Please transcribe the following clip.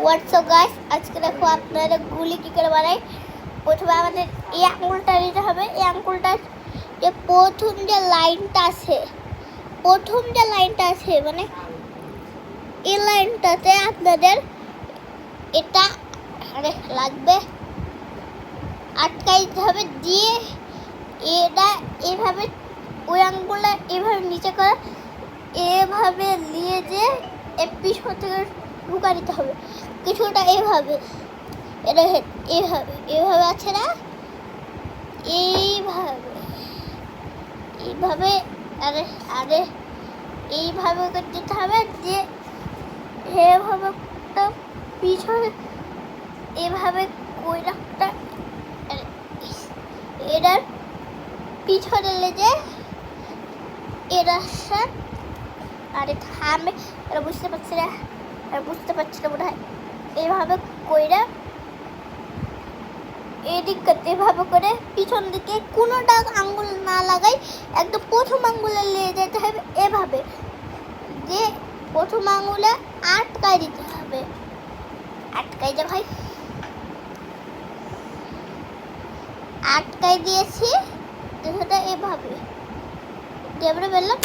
WhatsApp guys, আজকে দেখো আপনারা গুলি কী করে বানাই। প্রথমে আমাদের এই আঙুলটা নিতে হবে। এই আঙুলটার যে প্রথম যে লাইনটা আছে মানে এই লাইনটাতে আপনাদের এটা লাগবে আটকাই দিতে হবে। দিয়ে এটা এভাবে ওই আঙুলটা এভাবে নিচে করে এভাবে নিয়ে যে এর পিছন থেকে ঢুকা দিতে হবে কিছুটা এভাবে। এটা এভাবে আছে না, এইভাবে আরে আরে এইভাবে করে দিতে হবে। যে এভাবে পিছনে এভাবে কইরাটা এটার পিছনে লেগে এরা আরে থামে, এরা বুঝতে পারছি না মনে হয়। এইভাবে কইরা এদিক এভাবে করে পিছন দিকে কোনোটা আঙ্গুল না লাগাই একদম প্রথম আঙ্গুলে নিয়ে যেতে হবে। এভাবে যে প্রথম আঙ্গুলে আটকাই দিতে হবে। আটকাই যা ভাই, আটকাই দিয়েছি এভাবে বললাম।